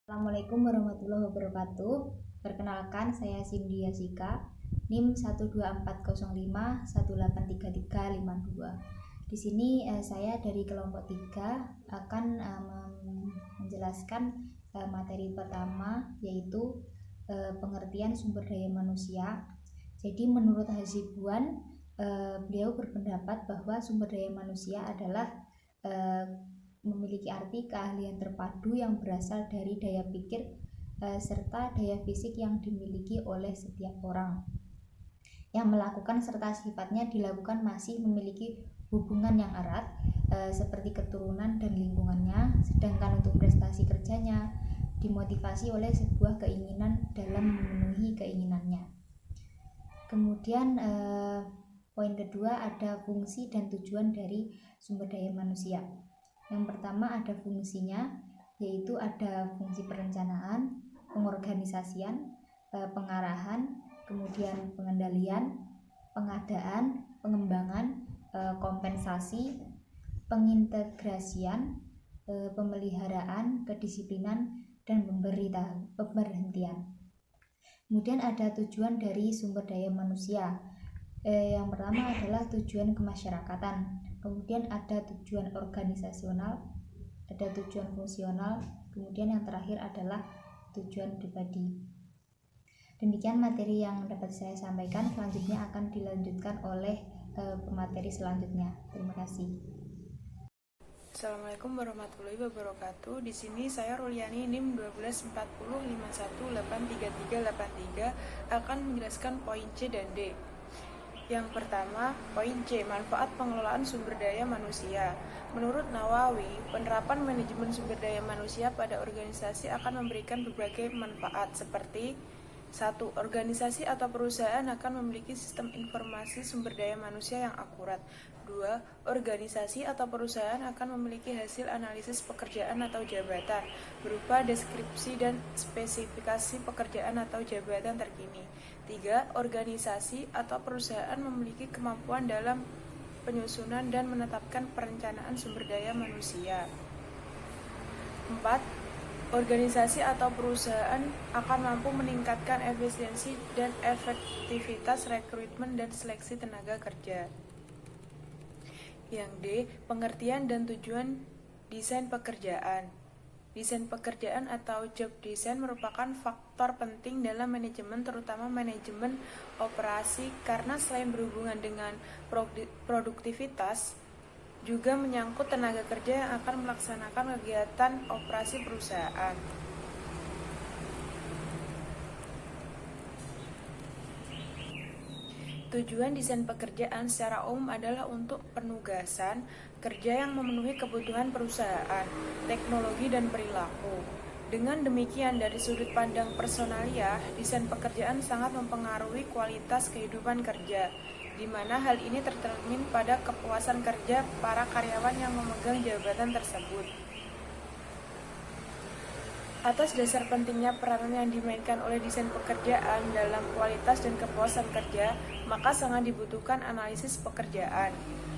Assalamualaikum warahmatullahi wabarakatuh. Perkenalkan, saya Cindy Yasika, NIM 12405183352. Di sini saya dari kelompok 3 akan menjelaskan materi pertama, yaitu pengertian sumber daya manusia. Jadi menurut Hasibuan, beliau berpendapat bahwa sumber daya manusia adalah memiliki arti keahlian terpadu yang berasal dari daya pikir serta daya fisik yang dimiliki oleh setiap orang yang melakukan serta sifatnya dilakukan masih memiliki hubungan yang erat seperti keturunan dan lingkungannya, sedangkan untuk prestasi kerjanya dimotivasi oleh sebuah keinginan dalam memenuhi keinginannya. Kemudian poin kedua, ada fungsi dan tujuan dari sumber daya manusia. Yang pertama ada fungsinya, yaitu ada fungsi perencanaan, pengorganisasian, pengarahan, kemudian pengendalian, pengadaan, pengembangan, kompensasi, pengintegrasian, pemeliharaan, kedisiplinan, dan pemberhentian. Kemudian ada tujuan dari sumber daya manusia. Yang pertama adalah tujuan kemasyarakatan. Kemudian ada tujuan organisasional, ada tujuan fungsional, kemudian yang terakhir adalah tujuan pribadi. Demikian materi yang dapat saya sampaikan. Selanjutnya akan dilanjutkan oleh pemateri selanjutnya. Terima kasih. Assalamualaikum warahmatullahi wabarakatuh. Di sini saya Ruliani NIM 124051833383 akan menjelaskan poin C dan D. Yang pertama, poin C, manfaat pengelolaan sumber daya manusia. Menurut Nawawi, penerapan manajemen sumber daya manusia pada organisasi akan memberikan berbagai manfaat seperti 1. Organisasi atau perusahaan akan memiliki sistem informasi sumber daya manusia yang akurat. 2. Organisasi atau perusahaan akan memiliki hasil analisis pekerjaan atau jabatan berupa deskripsi dan spesifikasi pekerjaan atau jabatan terkini. 3. Organisasi atau perusahaan memiliki kemampuan dalam penyusunan dan menetapkan perencanaan sumber daya manusia. 4. Organisasi atau perusahaan akan mampu meningkatkan efisiensi dan efektivitas rekrutmen dan seleksi tenaga kerja. Yang D, pengertian dan tujuan desain pekerjaan. Desain pekerjaan atau job design merupakan faktor penting dalam manajemen, terutama manajemen operasi, karena selain berhubungan dengan produktivitas, juga menyangkut tenaga kerja yang akan melaksanakan kegiatan operasi perusahaan. Tujuan desain pekerjaan secara umum adalah untuk penugasan kerja yang memenuhi kebutuhan perusahaan, teknologi, dan perilaku. Dengan demikian, dari sudut pandang personalia, desain pekerjaan sangat mempengaruhi kualitas kehidupan kerja, di mana hal ini tercermin pada kepuasan kerja para karyawan yang memegang jabatan tersebut. Atas dasar pentingnya peranan yang dimainkan oleh desain pekerjaan dalam kualitas dan kepuasan kerja, maka sangat dibutuhkan analisis pekerjaan.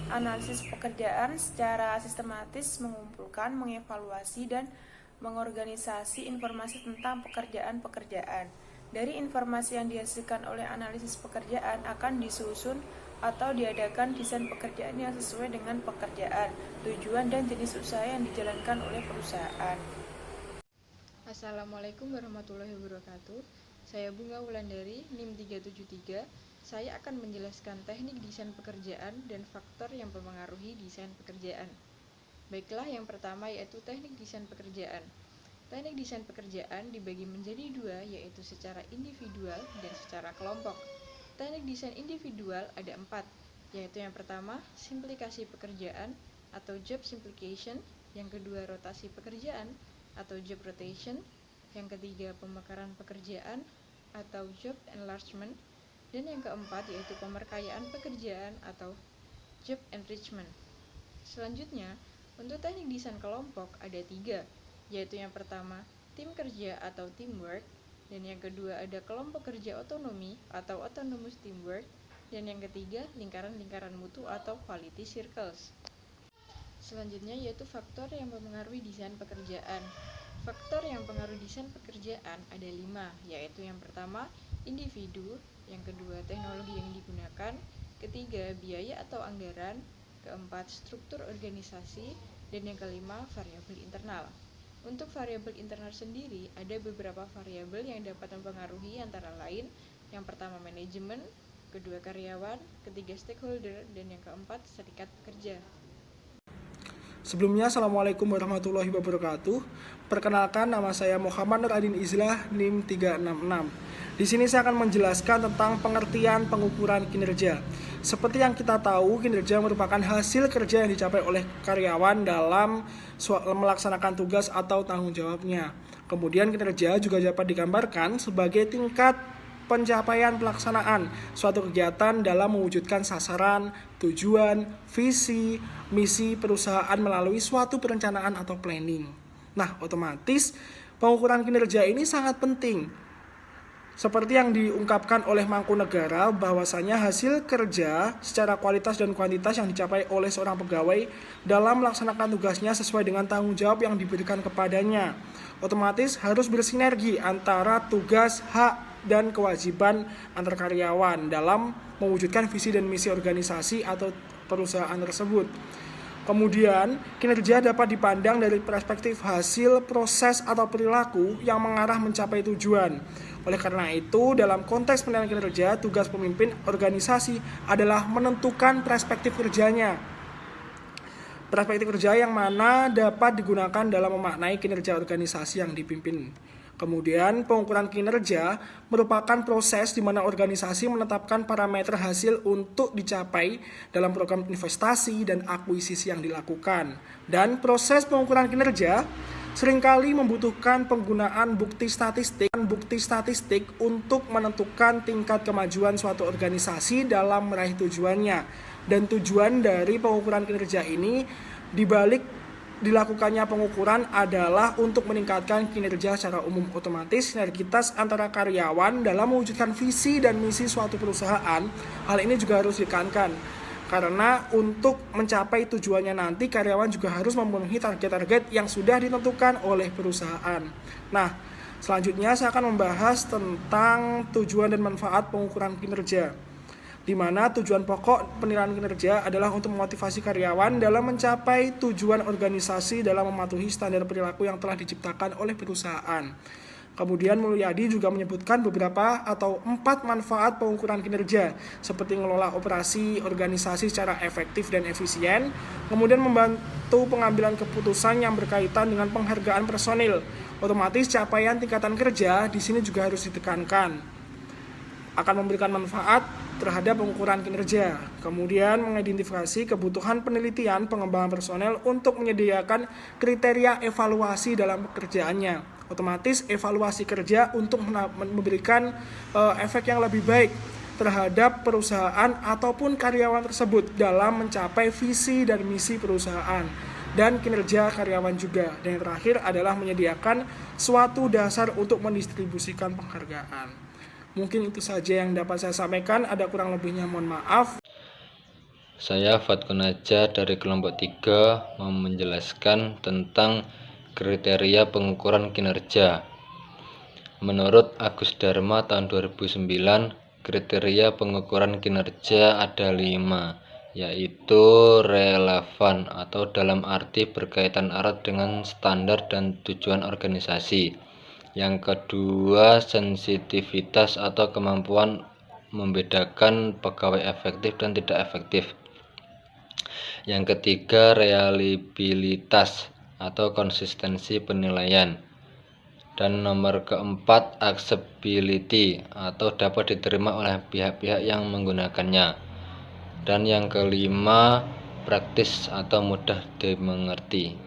Analisis pekerjaan secara sistematis mengumpulkan, mengevaluasi, dan mengorganisasi informasi tentang pekerjaan-pekerjaan. Dari informasi yang dihasilkan oleh analisis pekerjaan akan disusun atau diadakan desain pekerjaan yang sesuai dengan pekerjaan, tujuan, dan jenis usaha yang dijalankan oleh perusahaan. Assalamualaikum warahmatullahi wabarakatuh. Saya Bunga Wulandari, NIM 373. Saya akan menjelaskan teknik desain pekerjaan dan faktor yang mempengaruhi desain pekerjaan. Baiklah, yang pertama yaitu teknik desain pekerjaan. Teknik desain pekerjaan dibagi menjadi dua, yaitu secara individual dan secara kelompok. Teknik desain individual ada 4, yaitu yang pertama, simplikasi pekerjaan atau job simplification, yang kedua, rotasi pekerjaan atau job rotation, yang ketiga, pemekaran pekerjaan atau job enlargement, dan yang keempat yaitu pemerkayaan pekerjaan atau job enrichment. Selanjutnya, untuk teknik desain kelompok ada 3, yaitu yang pertama, tim kerja atau teamwork, dan yang kedua ada kelompok kerja otonomi atau autonomous teamwork, dan yang ketiga, lingkaran-lingkaran mutu atau quality circles. Selanjutnya yaitu faktor yang mempengaruhi desain pekerjaan. Faktor yang mempengaruhi desain pekerjaan ada 5, yaitu yang pertama individu, yang kedua teknologi yang digunakan, ketiga biaya atau anggaran, keempat struktur organisasi, dan yang kelima variabel internal. Untuk variabel internal sendiri ada beberapa variabel yang dapat mempengaruhi antara lain yang pertama manajemen, kedua karyawan, ketiga stakeholder, dan yang keempat serikat pekerja. Sebelumnya, Assalamualaikum warahmatullahi wabarakatuh. Perkenalkan, nama saya Muhammad Nur Adin Izlah, NIM 366. Di sini saya akan menjelaskan tentang pengertian pengukuran kinerja. Seperti yang kita tahu, kinerja merupakan hasil kerja yang dicapai oleh karyawan dalam melaksanakan tugas atau tanggung jawabnya. Kemudian kinerja juga dapat digambarkan sebagai tingkat pencapaian pelaksanaan suatu kegiatan dalam mewujudkan sasaran, tujuan, visi, misi perusahaan melalui suatu perencanaan atau planning. Nah, otomatis pengukuran kinerja ini sangat penting. Seperti yang diungkapkan oleh Mangkunegara bahwasanya hasil kerja secara kualitas dan kuantitas yang dicapai oleh seorang pegawai dalam melaksanakan tugasnya sesuai dengan tanggung jawab yang diberikan kepadanya. Otomatis harus bersinergi antara tugas, hak, dan kewajiban antar karyawan dalam mewujudkan visi dan misi organisasi atau perusahaan tersebut. Kemudian, kinerja dapat dipandang dari perspektif hasil, proses, atau perilaku yang mengarah mencapai tujuan. Oleh karena itu, dalam konteks penilaian kinerja, tugas pemimpin organisasi adalah menentukan perspektif kerjanya. Perspektif kerja yang mana dapat digunakan dalam memaknai kinerja organisasi yang dipimpin. Kemudian, pengukuran kinerja merupakan proses di mana organisasi menetapkan parameter hasil untuk dicapai dalam program investasi dan akuisisi yang dilakukan. Dan proses pengukuran kinerja seringkali membutuhkan penggunaan bukti statistik untuk menentukan tingkat kemajuan suatu organisasi dalam meraih tujuannya. Dan tujuan dari pengukuran kinerja ini dibalik dilakukannya pengukuran adalah untuk meningkatkan kinerja secara umum. Otomatis sinergitas antara karyawan dalam mewujudkan visi dan misi suatu perusahaan, hal ini juga harus ditekankan. Karena untuk mencapai tujuannya nanti, karyawan juga harus memenuhi target-target yang sudah ditentukan oleh perusahaan. Nah, selanjutnya saya akan membahas tentang tujuan dan manfaat pengukuran kinerja, di mana tujuan pokok penilaian kinerja adalah untuk memotivasi karyawan dalam mencapai tujuan organisasi dalam mematuhi standar perilaku yang telah diciptakan oleh perusahaan. Kemudian Mulyadi juga menyebutkan beberapa atau 4 manfaat pengukuran kinerja, seperti mengelola operasi organisasi secara efektif dan efisien, kemudian membantu pengambilan keputusan yang berkaitan dengan penghargaan personil. Otomatis capaian tingkatan kerja di sini juga harus ditekankan. Akan memberikan manfaat terhadap pengukuran kinerja. Kemudian mengidentifikasi kebutuhan penelitian pengembangan personel untuk menyediakan kriteria evaluasi dalam pekerjaannya. Otomatis evaluasi kerja untuk memberikan efek yang lebih baik terhadap perusahaan ataupun karyawan tersebut dalam mencapai visi dan misi perusahaan dan kinerja karyawan juga. Dan yang terakhir adalah menyediakan suatu dasar untuk mendistribusikan penghargaan. Mungkin itu saja yang dapat saya sampaikan, ada kurang lebihnya mohon maaf. Saya Fatkun Najjar dari kelompok 3 mau menjelaskan tentang kriteria pengukuran kinerja. Menurut Agus Dharma tahun 2009, kriteria pengukuran kinerja ada 5, yaitu relevan atau dalam arti berkaitan erat dengan standar dan tujuan organisasi. Yang kedua, sensitivitas atau kemampuan membedakan pegawai efektif dan tidak efektif. Yang ketiga, reliabilitas atau konsistensi penilaian. Dan nomor keempat, acceptability atau dapat diterima oleh pihak-pihak yang menggunakannya. Dan yang kelima, praktis atau mudah dimengerti.